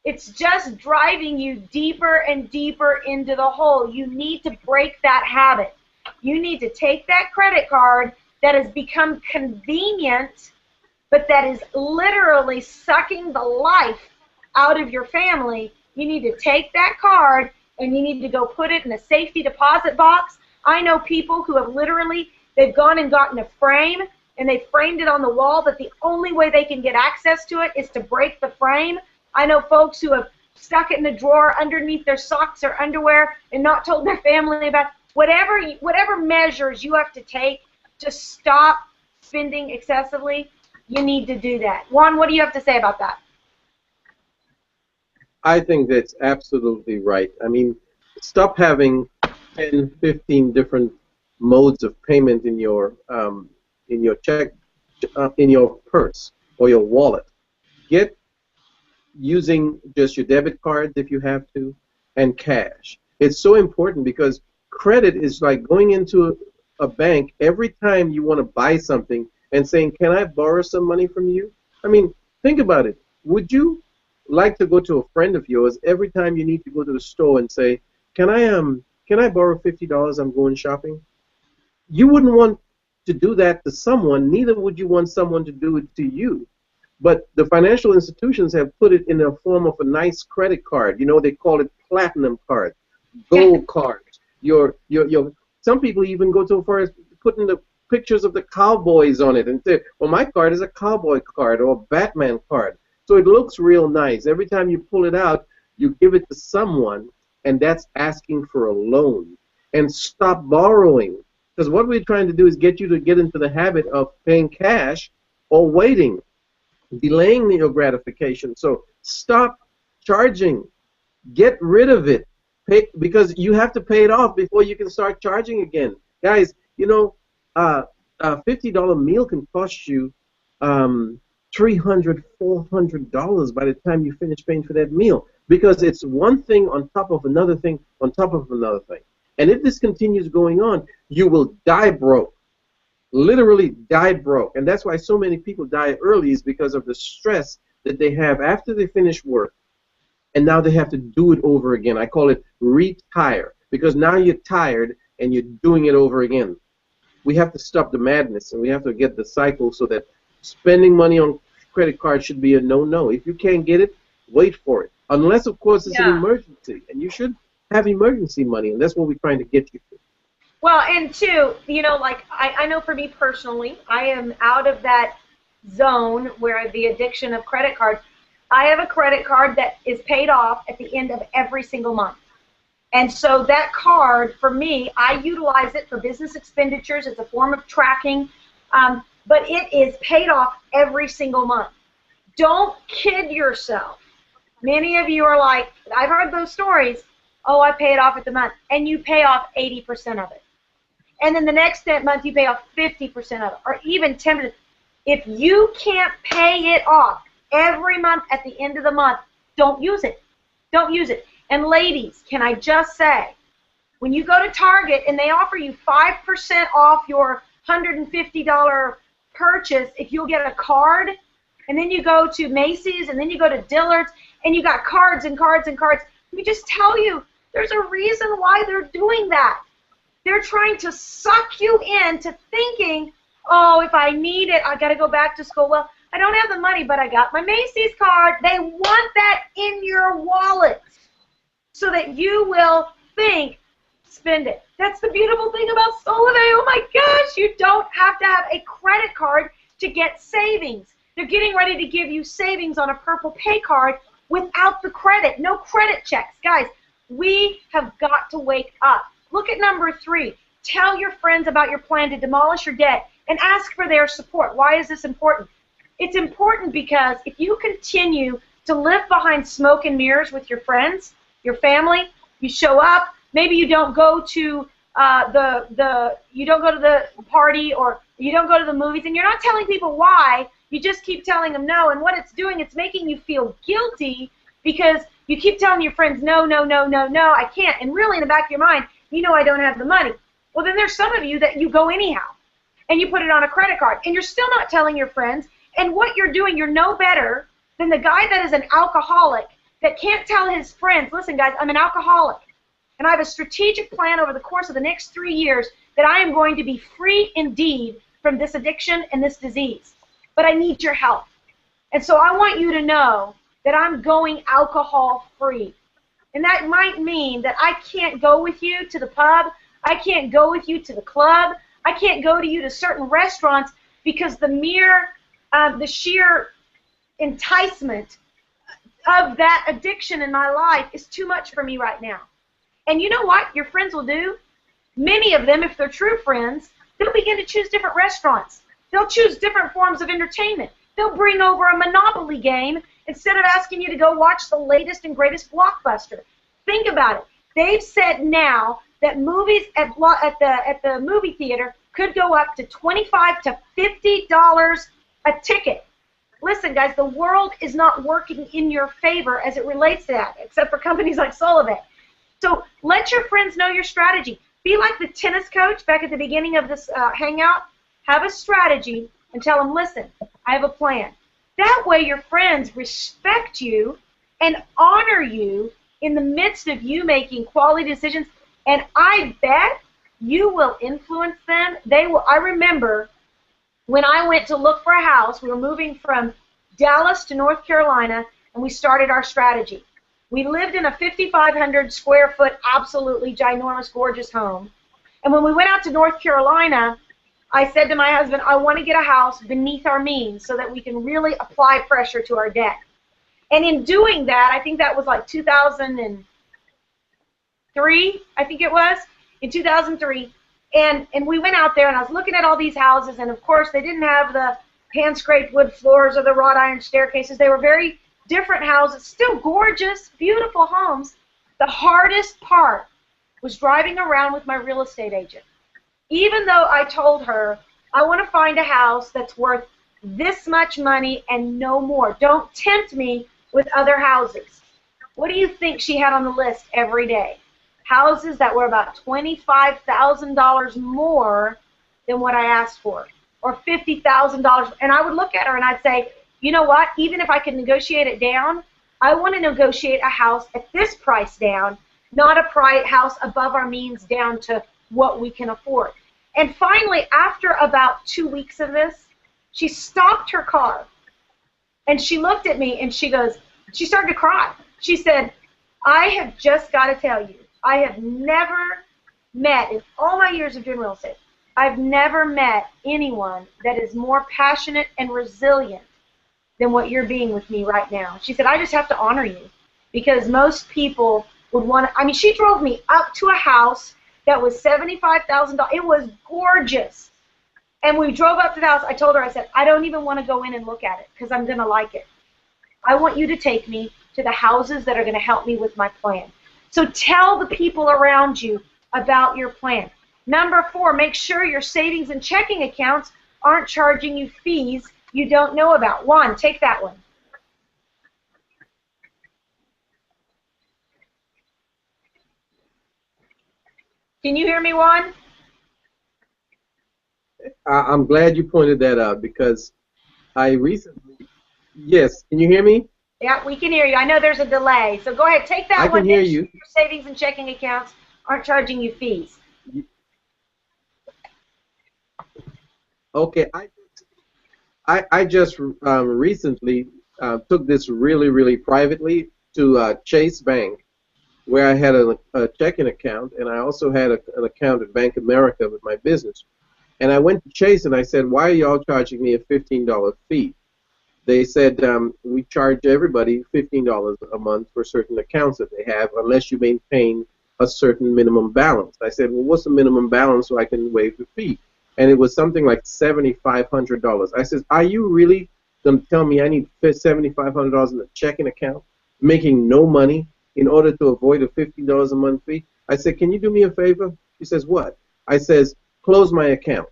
It's just driving you deeper and deeper into the hole. You need to break that habit. You need to take that credit card that has become convenient, but that is literally sucking the life out of your family. You need to take that card and you need to go put it in a safety deposit box. I know people who have literally, they've gone and gotten a frame and they framed it on the wall, but the only way they can get access to it is to break the frame. I know folks who have stuck it in a drawer underneath their socks or underwear and not told their family about it. Whatever measures you have to take to stop spending excessively, you need to do that. Juan, what do you have to say about that? I think that's absolutely right. I mean, stop having 10, 15 different modes of payment in your check, in your purse or your wallet. Get using just your debit cards if you have to, and cash. It's so important because credit is like going into a bank every time you want to buy something and saying, can I borrow some money from you? I mean, think about it. Would you like to go to a friend of yours every time you need to go to the store and say, can I borrow $50? I'm going shopping? You wouldn't want to do that to someone, neither would you want someone to do it to you. But the financial institutions have put it in the form of a nice credit card. You know, they call it platinum card, gold card. Some people even go so far as putting the pictures of the cowboys on it and say, well, my card is a cowboy card or a Batman card. So it looks real nice. Every time you pull it out, you give it to someone, and that's asking for a loan. And stop borrowing. Because what we're trying to do is get you to get into the habit of paying cash or waiting, delaying your gratification. So stop charging. Get rid of it. Because you have to pay it off before you can start charging again. Guys, you know, a $50 meal can cost you $300, $400 by the time you finish paying for that meal, because it's one thing on top of another thing on top of another thing. And if this continues going on, you will die broke, literally die broke. And that's why so many people die early, is because of the stress that they have after they finish work, and now they have to do it over again. I call it retire, because now you're tired and you're doing it over again. We have to stop the madness, and we have to get the cycle so that spending money on credit cards should be a no-no. If you can't get it, wait for it. Unless, of course, it's an emergency, and you should have emergency money, and that's what we're trying to get you to. Well, and two, you know, like I know for me personally, I am out of that zone where the addiction of credit cards. I have a credit card that is paid off at the end of every single month. And so that card, for me, I utilize it for business expenditures. It's a form of tracking, but it is paid off every single month. Don't kid yourself. Many of you are like, I've heard those stories, oh, I pay it off at the month, and you pay off 80% of it. And then the next month you pay off 50% of it, or even 10%. If you can't pay it off every month at the end of the month, don't use it. Don't use it. And ladies, can I just say, when you go to Target and they offer you 5% off your $150 purchase if you'll get a card, and then you go to Macy's and then you go to Dillard's and you got cards and cards and cards, let me just tell you, there's a reason why they're doing that. They're trying to suck you into thinking, oh, if I need it, I got to go back to school. Well, I don't have the money, but I got my Macy's card. They want that in your wallet so that you will think, spend it. That's the beautiful thing about Solvay. Oh my gosh, you don't have to have a credit card to get savings. They're getting ready to give you savings on a Purple Pay card without the credit. No credit checks. Guys, we have got to wake up. Look at number 3. Tell your friends about your plan to demolish your debt and ask for their support. Why is this important? It's important because if you continue to live behind smoke and mirrors with your friends, your family, you show up, maybe you don't go to you don't go to the party or you don't go to the movies, and you're not telling people why, you just keep telling them no, and what it's doing, it's making you feel guilty because you keep telling your friends, no, no, no, no, no, I can't, and really in the back of your mind, you know I don't have the money. Well, then there's some of you that you go anyhow, and you put it on a credit card, and you're still not telling your friends, and what you're doing, you're no better than the guy that is an alcoholic that can't tell his friends, listen guys, I'm an alcoholic, and I have a strategic plan over the course of the next 3 years that I am going to be free indeed from this addiction and this disease. But I need your help. And so I want you to know that I'm going alcohol free. And that might mean that I can't go with you to the pub, I can't go with you to the club, I can't go to you to certain restaurants because the sheer enticement of that addiction in my life is too much for me right now. And you know what your friends will do? Many of them, if they're true friends, they'll begin to choose different restaurants. They'll choose different forms of entertainment. They'll bring over a Monopoly game instead of asking you to go watch the latest and greatest blockbuster. Think about it. They've said now that movies at the movie theater could go up to $25 to $50 a ticket. Listen, guys, the world is not working in your favor as it relates to that, except for companies like Solvay. So let your friends know your strategy. Be like the tennis coach back at the beginning of this hangout. Have a strategy and tell them, listen, I have a plan. That way your friends respect you and honor you in the midst of you making quality decisions. And I bet you will influence them. They will. I remember when I went to look for a house, we were moving from Dallas to North Carolina, and we started our strategy. We lived in a 5,500 square foot, absolutely ginormous, gorgeous home. And when we went out to North Carolina, I said to my husband, I want to get a house beneath our means so that we can really apply pressure to our debt. And in doing that, I think that was like 2003, I think it was, in 2003. And we went out there, and I was looking at all these houses, and of course they didn't have the hand-scraped wood floors or the wrought iron staircases. They were very different houses, still gorgeous, beautiful homes. The hardest part was driving around with my real estate agent. Even though I told her, I want to find a house that's worth this much money and no more. Don't tempt me with other houses. What do you think she had on the list every day? Houses that were about $25,000 more than what I asked for, or $50,000. And I would look at her and I'd say, you know what, even if I could negotiate it down, I want to negotiate a house at this price down, not a house above our means down to what we can afford. And finally, after about 2 weeks of this, she stopped her car and she looked at me and she started to cry. She said, I have just got to tell you, I have never met, in all my years of doing real estate, I've never met anyone that is more passionate and resilient than what you're being with me right now. She said, I just have to honor you because most people would want to, I mean, she drove me up to a house that was $75,000. It was gorgeous. And we drove up to the house. I told her, I said, I don't even want to go in and look at it because I'm going to like it. I want you to take me to the houses that are going to help me with my plan. So tell the people around you about your plan. Number 4, make sure your savings and checking accounts aren't charging you fees you don't know about. Juan, take that one. Can you hear me, Juan? I'm glad you pointed that out because I recently, yes, can you hear me? Yeah, we can hear you. I know there's a delay, so go ahead. Take I that can one. hear Make sure you. your savings and checking accounts aren't charging you fees. Okay, I just recently took this really, really privately to Chase Bank, where I had a checking account, and I also had an account at Bank America with my business. And I went to Chase and I said, "Why are y'all charging me a $15 fee?" They said, "We charge everybody $15 a month for certain accounts that they have, unless you maintain a certain minimum balance." I said, "Well, what's the minimum balance so I can waive the fee?" And it was something like $7,500. I said, "Are you really going to tell me I need $7,500 in a checking account, making no money, in order to avoid a $15 a month fee?" I said, "Can you do me a favor?" She says, "What?" I says, "Close my account."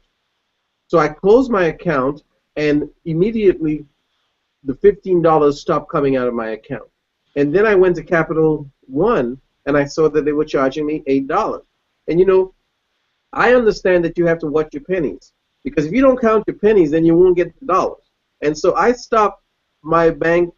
So I closed my account, and immediately the $15 stopped coming out of my account. And then I went to Capital One and I saw that they were charging me $8. And I understand that you have to watch your pennies because if you don't count your pennies, then you won't get the dollars. And so I stopped my bank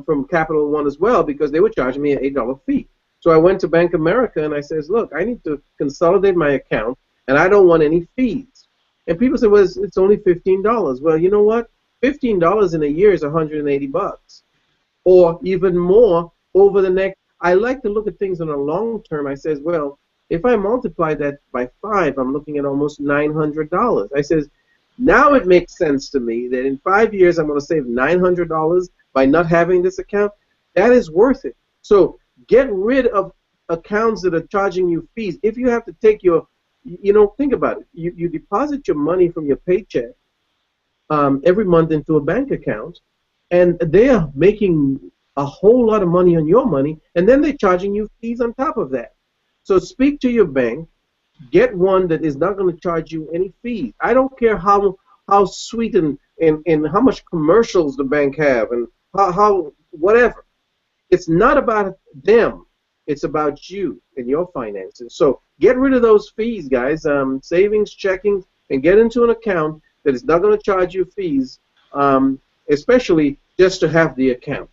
from Capital One as well because they were charging me an $8 fee. So I went to Bank America and I says, "Look, I need to consolidate my account and I don't want any fees." And people say, "Well, it's only $15." Well, you know what? $15 in a year is 180 bucks, or even more over the next. I like to look at things in a long term. I says, well, if I multiply that by 5, I'm looking at almost $900. I says, now it makes sense to me that in 5 years I'm going to save $900 by not having this account. That is worth it. So get rid of accounts that are charging you fees. If you have to take think about it. You deposit your money from your paycheck every month into a bank account, and they are making a whole lot of money on your money, and then they're charging you fees on top of that. So speak to your bank, get one that is not going to charge you any fees. I don't care how sweet and how much commercials the bank have and how whatever. It's not about them. It's about you and your finances. So get rid of those fees, guys. Savings, checking, and get into an account that is not going to charge you fees, especially just to have the account.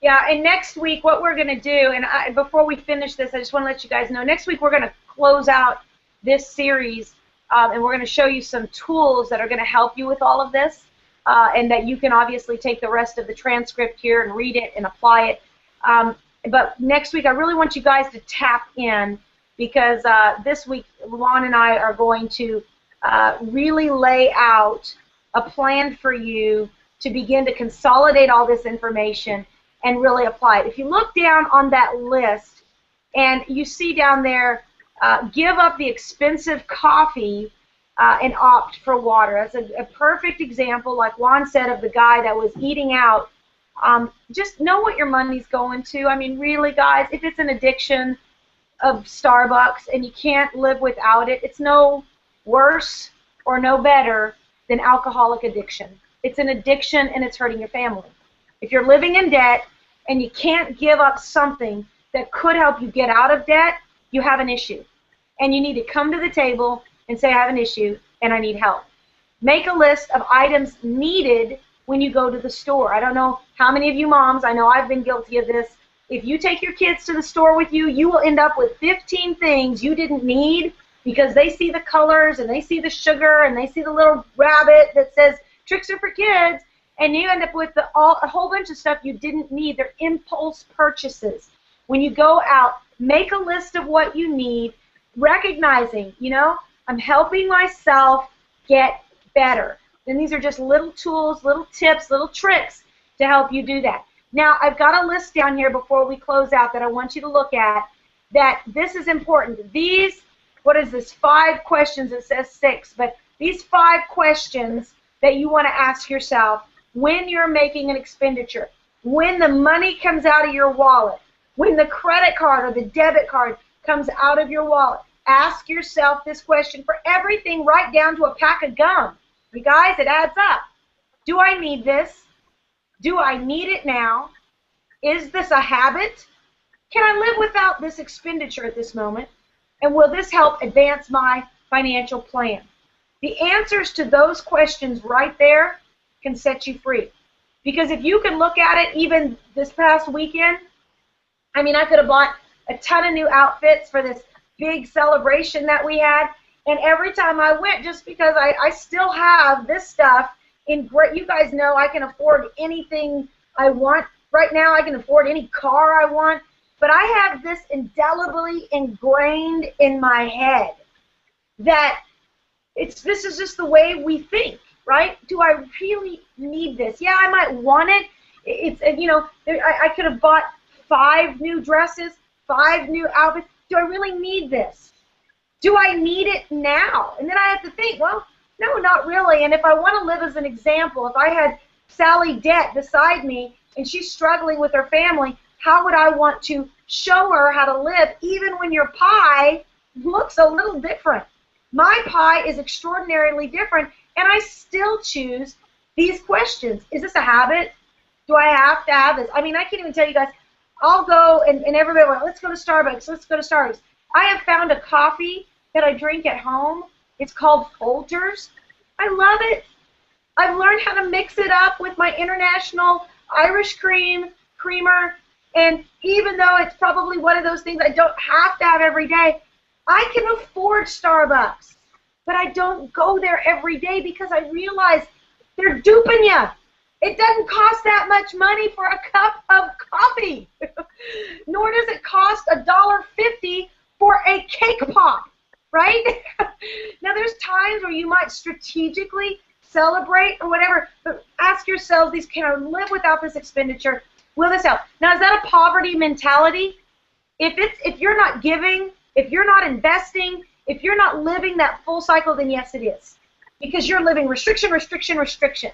Yeah, and next week what we're going to do, and before we finish this, I just want to let you guys know, next week we're going to close out this series, and we're going to show you some tools that are going to help you with all of this, and that you can obviously take the rest of the transcript here and read it and apply it. But next week I really want you guys to tap in, because this week Juan and I are going to really lay out a plan for you to begin to consolidate all this information and really apply it. If you look down on that list and you see down there, give up the expensive coffee and opt for water. That's a perfect example, like Juan said, of the guy that was eating out. Just know what your money's going to. I mean, really, guys, if it's an addiction of Starbucks and you can't live without it, it's no worse or no better than alcoholic addiction. It's an addiction and it's hurting your family. If you're living in debt and you can't give up something that could help you get out of debt, you have an issue. And you need to come to the table and say, I have an issue and I need help. Make a list of items needed when you go to the store. I don't know how many of you moms, I know I've been guilty of this. If you take your kids to the store with you, you will end up with 15 things you didn't need because they see the colors and they see the sugar and they see the little rabbit that says tricks are for kids, and you end up with a whole bunch of stuff you didn't need. They're impulse purchases. When you go out, make a list of what you need, recognizing, I'm helping myself get better. And these are just little tools, little tips, little tricks to help you do that. Now, I've got a list down here before we close out that I want you to look at, that this is important. These, what is this, 5 questions, it says 6, but these 5 questions that you want to ask yourself when you're making an expenditure, when the money comes out of your wallet, when the credit card or the debit card comes out of your wallet, ask yourself this question for everything right down to a pack of gum. You guys, it adds up. Do I need this? Do I need it now? Is this a habit? Can I live without this expenditure at this moment? And will this help advance my financial plan? The answers to those questions right there can set you free. Because if you can look at it, even this past weekend, I mean, I could have bought a ton of new outfits for this big celebration that we had. And every time I went, just because I still have this stuff in great, you guys know I can afford anything I want. Right now I can afford any car I want. But I have this indelibly ingrained in my head that this is just the way we think, right? Do I really need this? Yeah, I might want it. It's, you know, I could have bought 5 new dresses, 5 new outfits. Do I really need this? Do I need it now? And then I have to think, well, no, not really. And if I want to live as an example, if I had Sally Dett beside me and she's struggling with her family, how would I want to show her how to live even when your pie looks a little different? My pie is extraordinarily different, and I still choose these questions. Is this a habit? Do I have to have this? I mean, I can't even tell you guys. I'll go, and everybody went, let's go to Starbucks, let's go to Starbucks. I have found a coffee that I drink at home. It's called Folgers. I love it. I've learned how to mix it up with my International Irish creamer, and even though it's probably one of those things I don't have to have every day, I can afford Starbucks, but I don't go there every day because I realize they're duping you. It doesn't cost that much money for a cup of coffee, nor does it cost $1.50 for a cake pop, right? Now, there's times where you might strategically celebrate or whatever, but ask yourselves these, can I live without this expenditure? Will this help? Now, is that a poverty mentality? If you're not giving, if you're not investing, if you're not living that full cycle, then yes, it is. Because you're living restriction, restriction, restriction.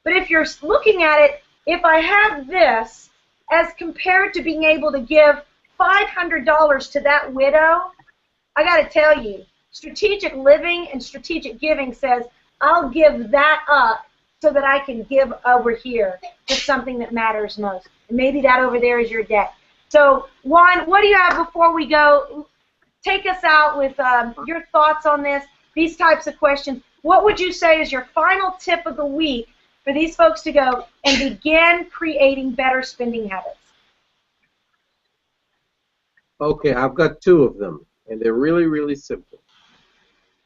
But if you're looking at it, if I have this as compared to being able to give $500 to that widow, I got to tell you, strategic living and strategic giving says, I'll give that up so that I can give over here to something that matters most. And maybe that over there is your debt. So, Juan, what do you have before we go? Take us out with your thoughts on this, these types of questions. What would you say is your final tip of the week for these folks to go and begin creating better spending habits? Okay, I've got 2 of them, and they're really, really simple.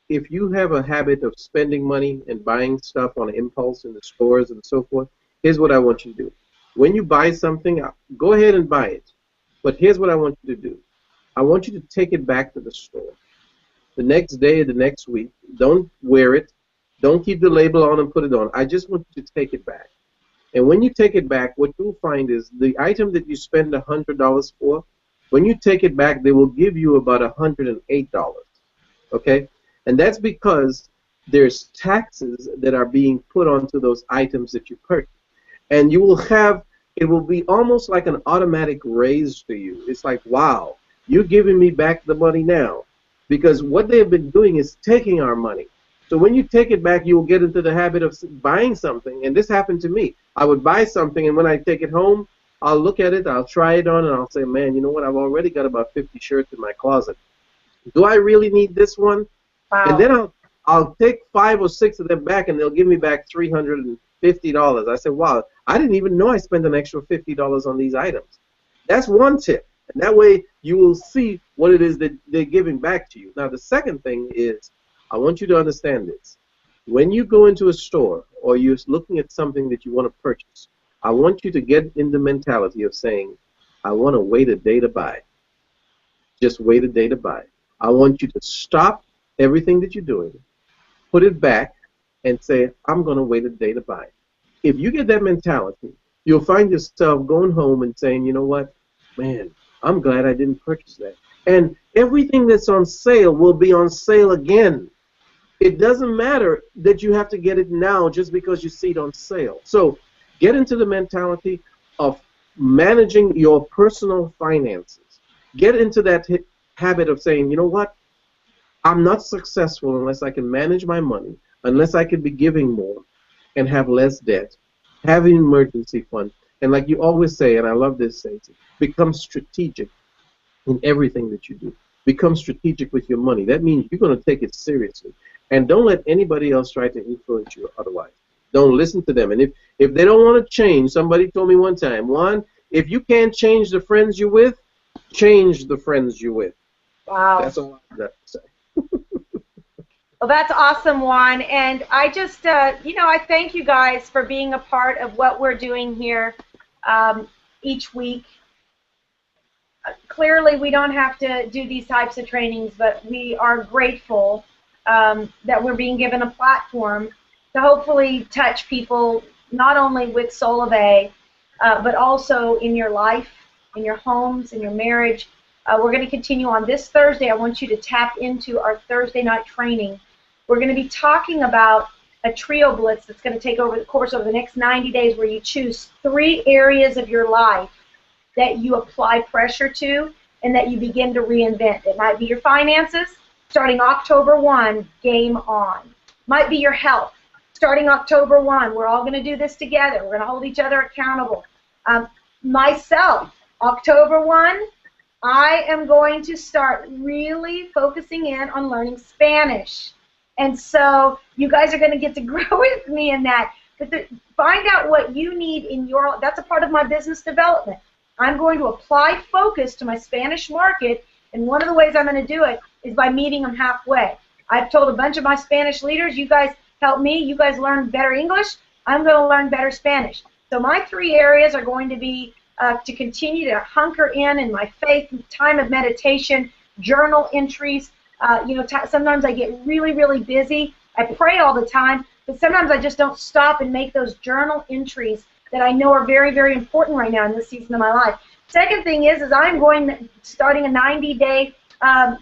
If you have a habit of spending money and buying stuff on impulse in the stores and so forth, here's what I want you to do. When you buy something, go ahead and buy it. But here's what I want you to do. I want you to take it back to the store. The next day or the next week, don't wear it. Don't keep the label on and put it on. I just want you to take it back. And when you take it back, what you'll find is the item that you spend $100 for, when you take it back, they will give you about $108. Okay? And that's because there's taxes that are being put onto those items that you purchase. And you will have, it will be almost like an automatic raise to you. It's like, wow, you're giving me back the money now. Because what they've been doing is taking our money. So when you take it back, you will get into the habit of buying something. And this happened to me. I would buy something, and when I take it home, I'll look at it, I'll try it on, and I'll say, man, you know what, I've already got about 50 shirts in my closet. Do I really need this one? Wow. And then I'll take 5 or 6 of them back, and they'll give me back $350. I said, wow, I didn't even know I spent an extra $50 on these items. That's one tip. And that way you will see what it is that they're giving back to you. Now, the second thing is, I want you to understand this. When you go into a store or you're looking at something that you want to purchase, I want you to get in the mentality of saying, I want to wait a day to buy. Just wait a day to buy. I want you to stop everything that you're doing, put it back, and say, I'm going to wait a day to buy. If you get that mentality, you'll find yourself going home and saying, you know what, man, I'm glad I didn't purchase that. And everything that's on sale will be on sale again. It doesn't matter that you have to get it now just because you see it on sale. So get into the mentality of managing your personal finances. Get into that habit of saying, you know what, I'm not successful unless I can manage my money, unless I can be giving more and have less debt, have an emergency fund. And like you always say, and I love this, Stacey, become strategic in everything that you do. become strategic with your money. That means you're going to take it seriously. And don't let anybody else try to influence you otherwise. Don't listen to them. And if they don't want to change, somebody told me one time, Juan, if you can't change the friends you're with, change the friends you're with. Wow. That's all I have to say. Well, that's awesome, Juan. And I just, I thank you guys for being a part of what we're doing here each week. Clearly, we don't have to do these types of trainings, but we are grateful that we're being given a platform to hopefully touch people not only with Solevay, but also in your life, in your homes, in your marriage. We're going to continue on this Thursday. I want you to tap into our Thursday night training. We're going to be talking about a trio blitz that's going to take over the course over the next 90 days where you choose 3 areas of your life that you apply pressure to and that you begin to reinvent. It might be your finances. Starting October 1, game on. Might be your health. Starting October 1, we're all going to do this together. We're going to hold each other accountable. Myself, October 1, I am going to start really focusing in on learning Spanish. And so you guys are going to get to grow with me in that. But find out what you need in your, that's a part of my business development. I'm going to apply focus to my Spanish market, and one of the ways I'm going to do it is by meeting them halfway. I've told a bunch of my Spanish leaders, you guys help me, you guys learn better English, I'm going to learn better Spanish. So my 3 areas are going to be to continue to hunker in my faith, time of meditation, journal entries. Sometimes I get really, really busy. I pray all the time, but sometimes I just don't stop and make those journal entries that I know are very, very important right now in this season of my life. Second thing is I'm starting a 90-day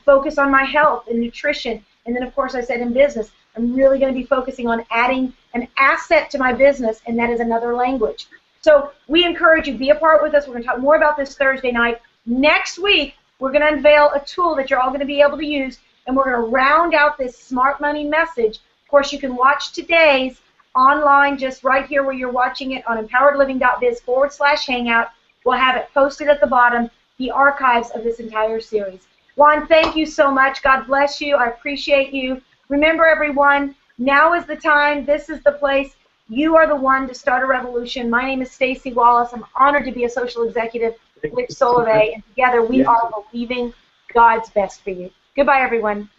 focus on my health and nutrition. And then, of course, I said in business, I'm really going to be focusing on adding an asset to my business, and that is another language. So we encourage you, be a part with us. We're going to talk more about this Thursday night. Next week, we're going to unveil a tool that you're all going to be able to use, and we're going to round out this Smart Money message. Of course, you can watch today's online just right here where you're watching it on empoweredliving.biz/hangout. We'll have it posted at the bottom, the archives of this entire series. Juan, thank you so much. God bless you. I appreciate you. Remember, everyone, now is the time. This is the place. You are the one to start a revolution. My name is Stacy Wallace. I'm honored to be a social executive with Solevay, and together we are believing God's best for you. Goodbye, everyone.